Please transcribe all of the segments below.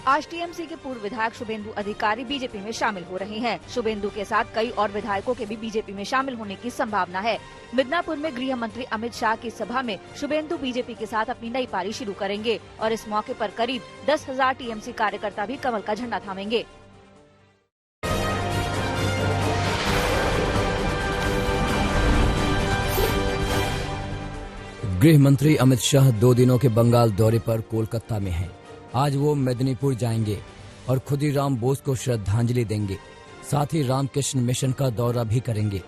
आज टीएमसी के पूर्व विधायक शुभेंदु अधिकारी बीजेपी में शामिल हो रहे हैं। शुभेंदु के साथ कई और विधायकों के भी बीजेपी में शामिल होने की संभावना है। मिदनापुर में गृह मंत्री अमित शाह की सभा में शुभेंदु बीजेपी के साथ अपनी नई पारी शुरू करेंगे और इस मौके पर करीब 10,000 टीएमसी कार्यकर्ता भी कमल का झंडा थामेंगे। गृह मंत्री अमित शाह 2 दिनों के बंगाल दौरे पर कोलकाता में हैं। आज वो मेदिनीपुर जाएंगे और खुदीराम बोस को श्रद्धांजलि देंगे। साथ ही रामकृष्ण मिशन का दौरा भी करेंगे।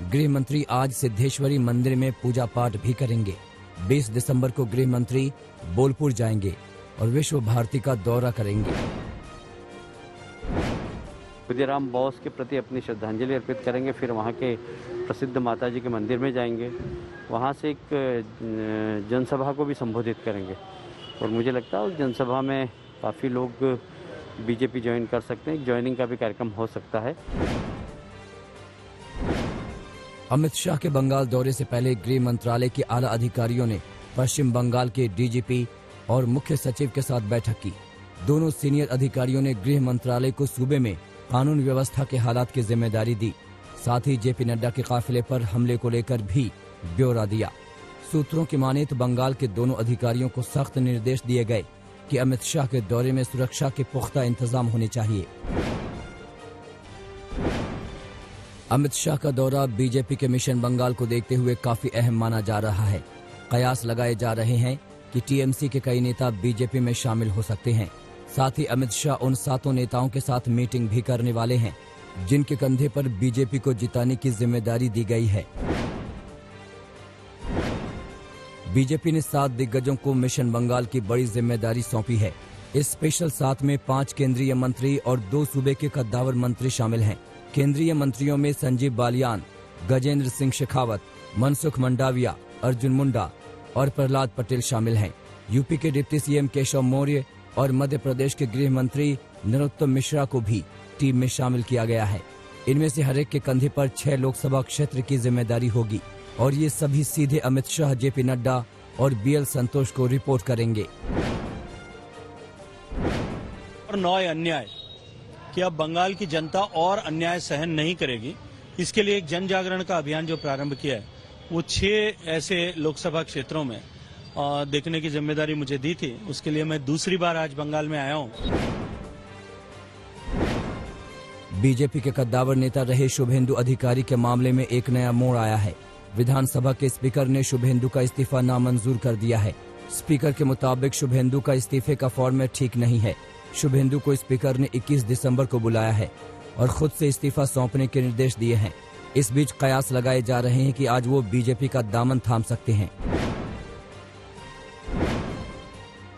गृह मंत्री आज सिद्धेश्वरी मंदिर में पूजा पाठ भी करेंगे। 20 दिसंबर को गृह मंत्री बोलपुर जाएंगे और विश्व भारती का दौरा करेंगे। खुदीराम बोस के प्रति अपनी श्रद्धांजलि अर्पित करेंगे। फिर वहाँ के प्रसिद्ध माताजी के मंदिर में जाएंगे। वहाँ से एक जनसभा को भी संबोधित करेंगे और मुझे लगता है उस जनसभा में काफ़ी लोग बीजेपी ज्वाइन कर सकते हैं। एक ज्वाइनिंग का भी कार्यक्रम हो सकता है। अमित शाह के बंगाल दौरे से पहले गृह मंत्रालय के आला अधिकारियों ने पश्चिम बंगाल के डीजीपी और मुख्य सचिव के साथ बैठक की। दोनों सीनियर अधिकारियों ने गृह मंत्रालय को सूबे में कानून व्यवस्था के हालात की जिम्मेदारी दी। साथ ही जेपी नड्डा के काफिले पर हमले को लेकर भी ब्यौरा दिया। सूत्रों की माने तो बंगाल के दोनों अधिकारियों को सख्त निर्देश दिए गए कि अमित शाह के दौरे में सुरक्षा के पुख्ता इंतजाम होने चाहिए। अमित शाह का दौरा बीजेपी के मिशन बंगाल को देखते हुए काफी अहम माना जा रहा है। कयास लगाए जा रहे हैं कि टीएमसी के कई नेता बीजेपी में शामिल हो सकते हैं। साथ ही अमित शाह उन 7 नेताओं के साथ मीटिंग भी करने वाले हैं जिनके कंधे पर बीजेपी को जिताने की जिम्मेदारी दी गई है। बीजेपी ने 7 दिग्गजों को मिशन बंगाल की बड़ी जिम्मेदारी सौंपी है। इस स्पेशल 7 में 5 केंद्रीय मंत्री और 2 सूबे के कद्दावर मंत्री शामिल हैं। केंद्रीय मंत्रियों में संजीव बालियान, गजेंद्र सिंह शेखावत, मनसुख मंडाविया, अर्जुन मुंडा और प्रहलाद पटेल शामिल हैं। यूपी के डिप्टी सीएम केशव मौर्य और मध्य प्रदेश के गृह मंत्री नरोत्तम मिश्रा को भी टीम में शामिल किया गया है। इनमें से हर एक के कंधे पर 6 लोकसभा क्षेत्र की जिम्मेदारी होगी और ये सभी सीधे अमित शाह, जेपी नड्डा और बीएल संतोष को रिपोर्ट करेंगे। और 9 अन्याय कि अब बंगाल की जनता और अन्याय सहन नहीं करेगी, इसके लिए एक जन जागरण का अभियान जो प्रारंभ किया है वो 6 ऐसे लोकसभा क्षेत्रों में देखने की जिम्मेदारी मुझे दी थी। उसके लिए मैं दूसरी बार आज बंगाल में आया हूं। बीजेपी के कद्दावर नेता रहे शुभेंदु अधिकारी के मामले में एक नया मोड़ आया है। विधानसभा के स्पीकर ने शुभेंदु का इस्तीफा नामंजूर कर दिया है। स्पीकर के मुताबिक शुभेंदु का इस्तीफे का फॉर्मेट ठीक नहीं है। शुभेंदु को स्पीकर ने 21 दिसंबर को बुलाया है और खुद से इस्तीफा सौंपने के निर्देश दिए हैं। इस बीच कयास लगाए जा रहे हैं कि आज वो बीजेपी का दामन थाम सकते हैं।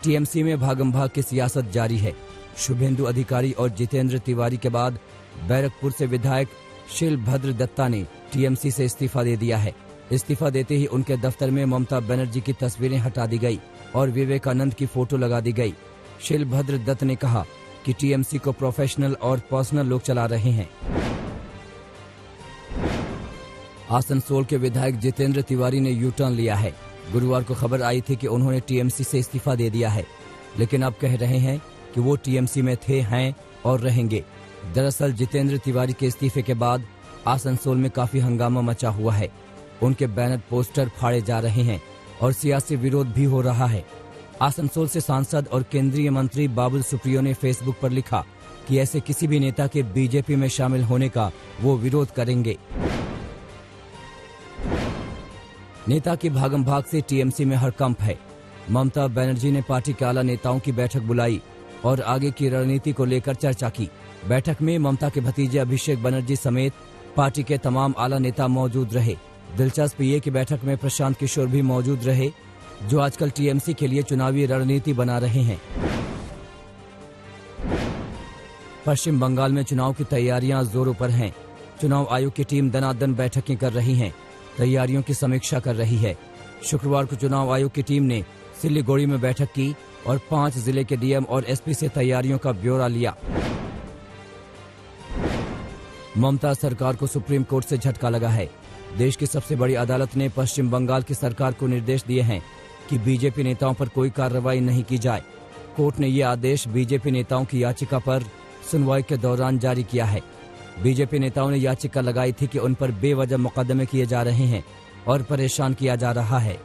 टीएमसी में भागम भाग की सियासत जारी है। शुभेंदु अधिकारी और जितेंद्र तिवारी के बाद बैरकपुर से विधायक शिलभद्र दत्ता ने टीएमसी से इस्तीफा दे दिया है। इस्तीफा देते ही उनके दफ्तर में ममता बनर्जी की तस्वीरें हटा दी गई और विवेकानंद की फोटो लगा दी गई। शिलभद्र दत्त ने कहा कि टीएमसी को प्रोफेशनल और पर्सनल लोग चला रहे हैं। आसनसोल के विधायक जितेंद्र तिवारी ने यू टर्न लिया है। गुरुवार को खबर आई थी कि उन्होंने टीएमसी से इस्तीफा दे दिया है, लेकिन अब कह रहे हैं कि वो टीएमसी में थे, हैं और रहेंगे। दरअसल जितेंद्र तिवारी के इस्तीफे के बाद आसनसोल में काफी हंगामा मचा हुआ है। उनके बैनर पोस्टर फाड़े जा रहे हैं और सियासी विरोध भी हो रहा है। आसनसोल से सांसद और केंद्रीय मंत्री बाबुल सुप्रियो ने फेसबुक पर लिखा कि ऐसे किसी भी नेता के बीजेपी में शामिल होने का वो विरोध करेंगे। नेता की भागम भाग से टीएमसी में हड़कंप है। ममता बनर्जी ने पार्टी के आला नेताओं की बैठक बुलाई और आगे की रणनीति को लेकर चर्चा की। बैठक में ममता के भतीजे अभिषेक बनर्जी समेत पार्टी के तमाम आला नेता मौजूद रहे। दिलचस्प ये कि बैठक में प्रशांत किशोर भी मौजूद रहे, जो आजकल टीएमसी के लिए चुनावी रणनीति बना रहे हैं। पश्चिम बंगाल में चुनाव की तैयारियां जोरों पर हैं। चुनाव आयोग की टीम दनादन बैठकें कर रही है, तैयारियों की समीक्षा कर रही है। शुक्रवार को चुनाव आयोग की टीम ने सिलीगुड़ी में बैठक की और 5 जिले के डीएम और एसपी से तैयारियों का ब्यौरा लिया। ममता सरकार को सुप्रीम कोर्ट से झटका लगा है। देश की सबसे बड़ी अदालत ने पश्चिम बंगाल की सरकार को निर्देश दिए हैं कि बीजेपी नेताओं पर कोई कार्रवाई नहीं की जाए। कोर्ट ने ये आदेश बीजेपी नेताओं की याचिका पर सुनवाई के दौरान जारी किया है। बीजेपी नेताओं ने याचिका लगाई थी कि उन पर बेवजह मुकदमे किए जा रहे हैं और परेशान किया जा रहा है।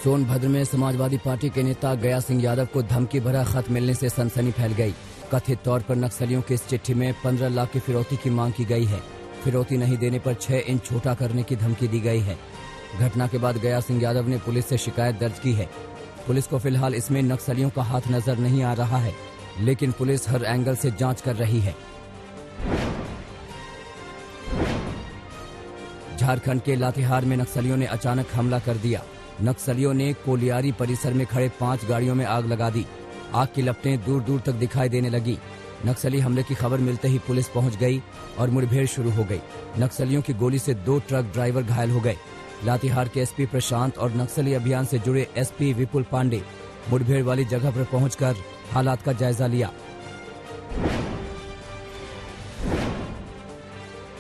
सोनभद्र में समाजवादी पार्टी के नेता गया सिंह यादव को धमकी भरा खत मिलने से सनसनी फैल गई। कथित तौर पर नक्सलियों की इस चिट्ठी में 15 लाख की फिरौती की मांग की गई है। फिरौती नहीं देने पर 6 इंच छोटा करने की धमकी दी गई है। घटना के बाद गया सिंह यादव ने पुलिस से शिकायत दर्ज की है। पुलिस को फिलहाल इसमें नक्सलियों का हाथ नजर नहीं आ रहा है, लेकिन पुलिस हर एंगल से जांच कर रही है। झारखंड के लातेहार में नक्सलियों ने अचानक हमला कर दिया। नक्सलियों ने कोलियारी परिसर में खड़े 5 गाड़ियों में आग लगा दी। आग की लपटें दूर दूर तक दिखाई देने लगी। नक्सली हमले की खबर मिलते ही पुलिस पहुंच गई और मुठभेड़ शुरू हो गई। नक्सलियों की गोली से 2 ट्रक ड्राइवर घायल हो गए। लातेहार के एसपी प्रशांत और नक्सली अभियान से जुड़े एसपी विपुल पांडे मुठभेड़ वाली जगह पर पहुंचकर हालात का जायजा लिया।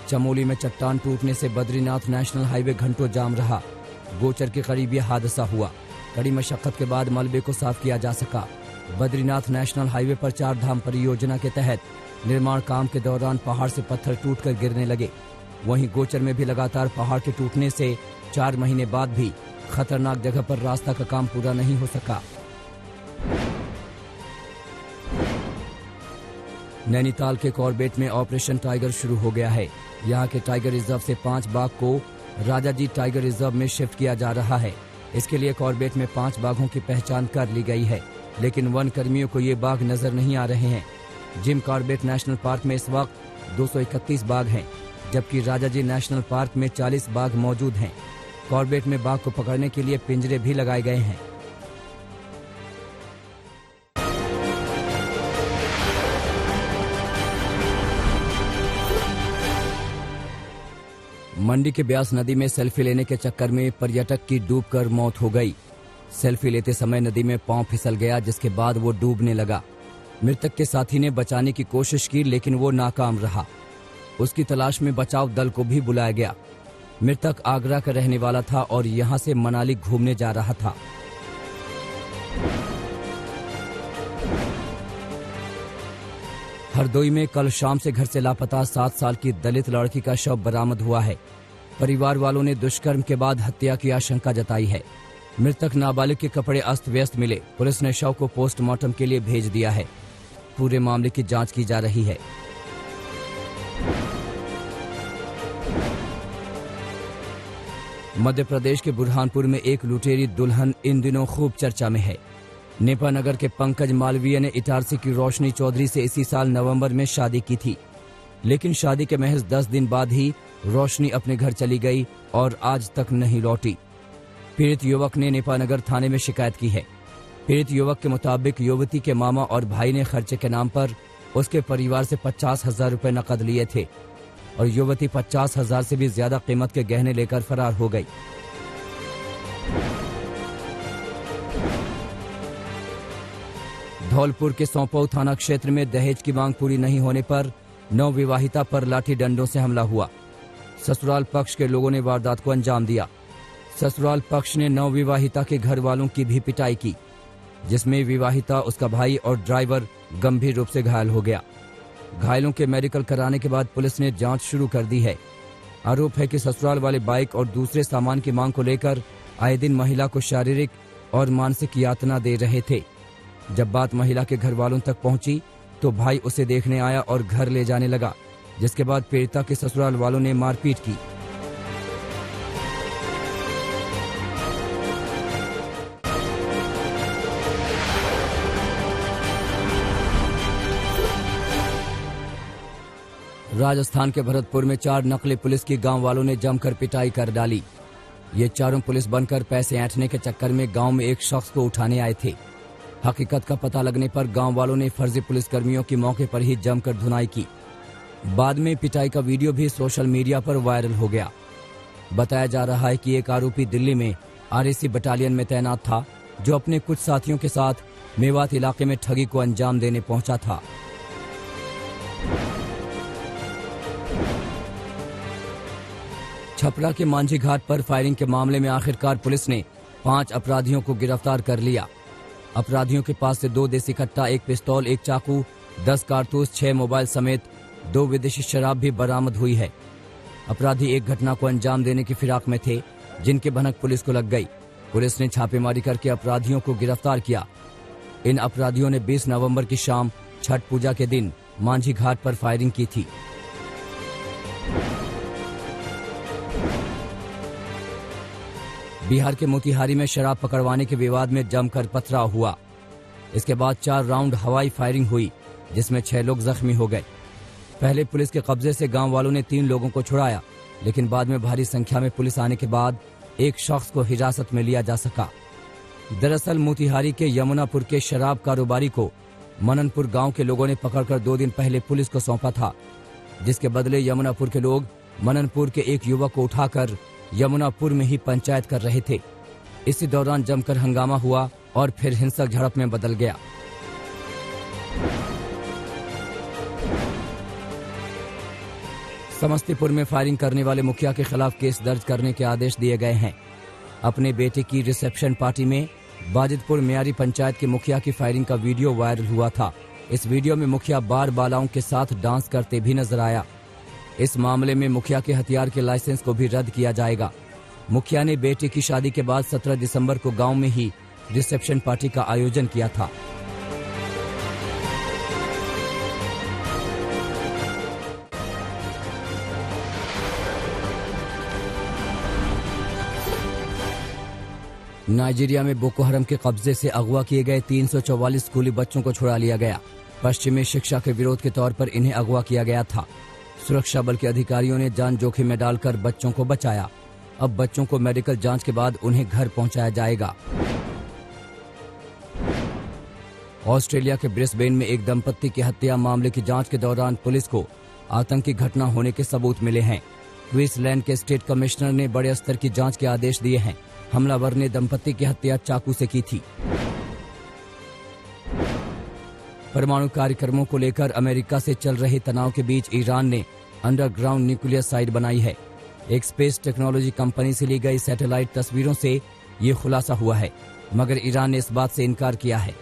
चमोली में चट्टान टूटने से बद्रीनाथ नेशनल हाईवे घंटों जाम रहा। गोचर के करीब यह हादसा हुआ। कड़ी मशक्कत के बाद मलबे को साफ किया जा सका। बद्रीनाथ नेशनल हाईवे पर 4 धाम परियोजना के तहत निर्माण काम के दौरान पहाड़ से पत्थर टूटकर गिरने लगे। वहीं गोचर में भी लगातार पहाड़ के टूटने से 4 महीने बाद भी खतरनाक जगह पर रास्ता का काम पूरा नहीं हो सका। नैनीताल के कॉर्बेट में ऑपरेशन टाइगर शुरू हो गया है। यहाँ के टाइगर रिजर्व से 5 बाघ को राजाजी टाइगर रिजर्व में शिफ्ट किया जा रहा है। इसके लिए कॉर्बेट में 5 बाघों की पहचान कर ली गई है, लेकिन वन कर्मियों को ये बाघ नजर नहीं आ रहे हैं। जिम कॉर्बेट नेशनल पार्क में इस वक्त 231 बाघ हैं, जबकि राजाजी नेशनल पार्क में 40 बाघ मौजूद हैं। कॉर्बेट में बाघ को पकड़ने के लिए पिंजरे भी लगाए गए हैं। मंडी के ब्यास नदी में सेल्फी लेने के चक्कर में पर्यटक की डूबकर मौत हो गई। सेल्फी लेते समय नदी में पांव फिसल गया, जिसके बाद वो डूबने लगा। मृतक के साथी ने बचाने की कोशिश की, लेकिन वो नाकाम रहा। उसकी तलाश में बचाव दल को भी बुलाया गया। मृतक आगरा का रहने वाला था और यहां से मनाली घूमने जा रहा था। हरदोई में कल शाम से घर से लापता 7 साल की दलित लड़की का शव बरामद हुआ है। परिवार वालों ने दुष्कर्म के बाद हत्या की आशंका जताई है। मृतक नाबालिग के कपड़े अस्त व्यस्त मिले। पुलिस ने शव को पोस्टमार्टम के लिए भेज दिया है। पूरे मामले की जांच की जा रही है। मध्य प्रदेश के बुरहानपुर में एक लुटेरी दुल्हन इन दिनों खूब चर्चा में है। नेपा नगर के पंकज मालवीय ने इटारसी की रोशनी चौधरी से इसी साल नवंबर में शादी की थी, लेकिन शादी के महज 10 दिन बाद ही रोशनी अपने घर चली गई और आज तक नहीं लौटी। पीड़ित युवक ने नेपा नगर थाने में शिकायत की है। पीड़ित युवक के मुताबिक युवती के मामा और भाई ने खर्चे के नाम पर उसके परिवार से 50,000 रुपए नकद लिए थे और युवती 50,000 से भी ज्यादा कीमत के गहने लेकर फरार हो गई। धौलपुर के सौंपऊ थाना क्षेत्र में दहेज की मांग पूरी नहीं होने पर नवविवाहिता पर लाठी डंडों से हमला हुआ। ससुराल पक्ष के लोगों ने वारदात को अंजाम दिया। ससुराल पक्ष ने नवविवाहिता के घर वालों की भी पिटाई की, जिसमें विवाहिता, उसका भाई और ड्राइवर गंभीर रूप से घायल हो गया। घायलों के मेडिकल कराने के बाद पुलिस ने जांच शुरू कर दी है। आरोप है कि ससुराल वाले बाइक और दूसरे सामान की मांग को लेकर आए दिन महिला को शारीरिक और मानसिक यातना दे रहे थे। जब बात महिला के घर वालों तक पहुंची तो भाई उसे देखने आया और घर ले जाने लगा, जिसके बाद पीड़िता के ससुराल वालों ने मारपीट की। राजस्थान के भरतपुर में 4 नकली पुलिस की गांव वालों ने जमकर पिटाई कर डाली। ये चारों पुलिस बनकर पैसे ऐंठने के चक्कर में गांव में एक शख्स को उठाने आए थे। हकीकत का पता लगने पर गांव वालों ने फर्जी पुलिसकर्मियों की मौके पर ही जमकर धुनाई की। बाद में पिटाई का वीडियो भी सोशल मीडिया पर वायरल हो गया। बताया जा रहा है कि एक आरोपी दिल्ली में आरएसी बटालियन में तैनात था, जो अपने कुछ साथियों के साथ मेवात इलाके में ठगी को अंजाम देने पहुंचा था। छपरा के मांझी घाट पर फायरिंग के मामले में आखिरकार पुलिस ने 5 अपराधियों को गिरफ्तार कर लिया। अपराधियों के पास से 2 देसी कट्टा, 1 पिस्तौल, 1 चाकू, 10 कारतूस, 6 मोबाइल समेत 2 विदेशी शराब भी बरामद हुई है। अपराधी एक घटना को अंजाम देने की फिराक में थे, जिनके भनक पुलिस को लग गई। पुलिस ने छापेमारी करके अपराधियों को गिरफ्तार किया। इन अपराधियों ने 20 नवंबर की शाम छठ पूजा के दिन मांझी घाट पर फायरिंग की थी। बिहार के मोतिहारी में शराब पकड़वाने के विवाद में जमकर पथराव हुआ। इसके बाद 4 राउंड हवाई फायरिंग हुई, जिसमें 6 लोग जख्मी हो गए। पहले पुलिस के कब्जे से गांव वालों ने 3 लोगों को छुड़ाया, लेकिन बाद में भारी संख्या में पुलिस आने के बाद एक शख्स को हिरासत में लिया जा सका। दरअसल मोतिहारी के यमुनापुर के शराब कारोबारी को मननपुर गांव के लोगों ने पकड़कर 2 दिन पहले पुलिस को सौंपा था, जिसके बदले यमुनापुर के लोग मननपुर के एक युवक को उठाकर यमुनापुर में ही पंचायत कर रहे थे। इसी दौरान जमकर हंगामा हुआ और फिर हिंसक झड़प में बदल गया। समस्तीपुर में फायरिंग करने वाले मुखिया के खिलाफ केस दर्ज करने के आदेश दिए गए हैं। अपने बेटे की रिसेप्शन पार्टी में बाजिदपुर मियारी पंचायत के मुखिया की फायरिंग का वीडियो वायरल हुआ था। इस वीडियो में मुखिया बार बालाओं के साथ डांस करते भी नजर आया। इस मामले में मुखिया के हथियार के लाइसेंस को भी रद्द किया जाएगा। मुखिया ने बेटे की शादी के बाद 17 दिसंबर को गांव में ही रिसेप्शन पार्टी का आयोजन किया था। नाइजीरिया में बोको हरम के कब्जे से अगवा किए गए 344 स्कूली बच्चों को छुड़ा लिया गया। पश्चिमी शिक्षा के विरोध के तौर पर इन्हें अगवा किया गया था। सुरक्षा बल के अधिकारियों ने जान जोखिम में डालकर बच्चों को बचाया। अब बच्चों को मेडिकल जांच के बाद उन्हें घर पहुंचाया जाएगा। ऑस्ट्रेलिया के ब्रिस्बेन में एक दंपत्ति की हत्या मामले की जांच के दौरान पुलिस को आतंकी घटना होने के सबूत मिले हैं। क्वींसलैंड के स्टेट कमिश्नर ने बड़े स्तर की जांच के आदेश दिए हैं। हमलावर ने दंपत्ति की हत्या चाकू से की थी। परमाणु कार्यक्रमों को लेकर अमेरिका से चल रहे तनाव के बीच ईरान ने अंडरग्राउंड न्यूक्लियर साइट बनाई है। एक स्पेस टेक्नोलॉजी कंपनी से ली गई सैटेलाइट तस्वीरों से ये खुलासा हुआ है, मगर ईरान ने इस बात से इनकार किया है।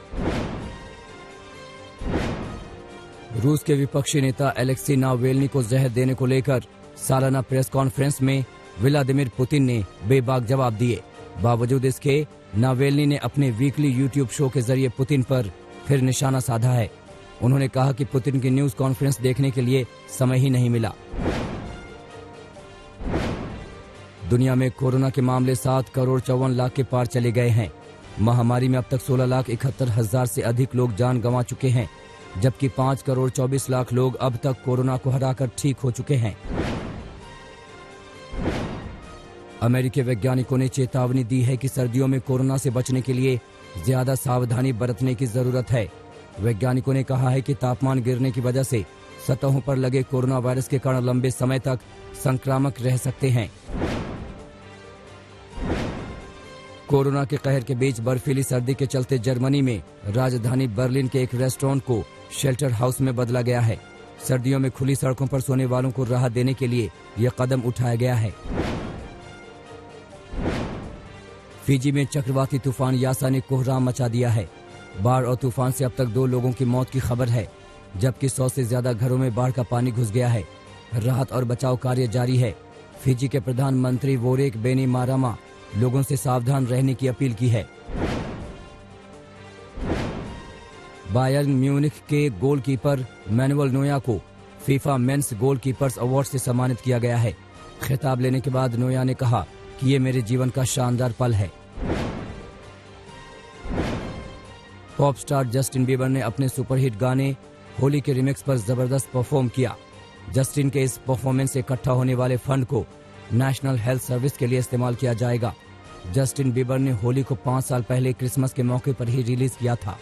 रूस के विपक्षी नेता एलेक्सी नावेल्नी को जहर देने को लेकर सालाना प्रेस कॉन्फ्रेंस में व्लादिमीर पुतिन ने बेबाक जवाब दिए। बावजूद इसके नावेल्नी ने अपने वीकली यूट्यूब शो के जरिए पुतिन पर फिर निशाना साधा है। उन्होंने कहा कि पुतिन की न्यूज कॉन्फ्रेंस देखने के लिए समय ही नहीं मिला। दुनिया में कोरोना के मामले 7 करोड़ 54 लाख के पार चले गए हैं। महामारी में अब तक 16,71,000 से अधिक लोग जान गंवा चुके हैं, जबकि 5 करोड़ 24 लाख लोग अब तक कोरोना को हराकर ठीक हो चुके हैं। अमेरिकी वैज्ञानिकों ने चेतावनी दी है कि सर्दियों में कोरोना से बचने के लिए ज्यादा सावधानी बरतने की जरूरत है। वैज्ञानिकों ने कहा है कि तापमान गिरने की वजह से सतहों पर लगे कोरोना वायरस के कण लंबे समय तक संक्रामक रह सकते हैं। कोरोना के कहर के बीच बर्फीली सर्दी के चलते जर्मनी में राजधानी बर्लिन के एक रेस्टोरेंट को शेल्टर हाउस में बदला गया है। सर्दियों में खुली सड़कों पर सोने वालों को राहत देने के लिए यह कदम उठाया गया है। फिजी में चक्रवाती तूफान यासा ने कोहराम मचा दिया है। बाढ़ और तूफान से अब तक 2 लोगों की मौत की खबर है, जबकि 100 से ज्यादा घरों में बाढ़ का पानी घुस गया है। राहत और बचाव कार्य जारी है। फिजी के प्रधानमंत्री वोरेक बेनीमारामा लोगों से सावधान रहने की अपील की है। बायर्न म्यूनिख के गोलकीपर मैनुअल नोया को फीफा मेंस गोलकीपर्स अवार्ड से सम्मानित किया गया है। खिताब लेने के बाद नोया ने कहा कि ये मेरे जीवन का शानदार पल है। पॉप स्टार जस्टिन बीबर ने अपने सुपरहिट गाने होली के रिमिक्स पर जबरदस्त परफॉर्म किया। जस्टिन के इस परफॉर्मेंस से इकट्ठा होने वाले फंड को नेशनल हेल्थ सर्विस के लिए इस्तेमाल किया जाएगा। जस्टिन बीबर ने होली को 5 साल पहले क्रिसमस के मौके पर ही रिलीज किया था।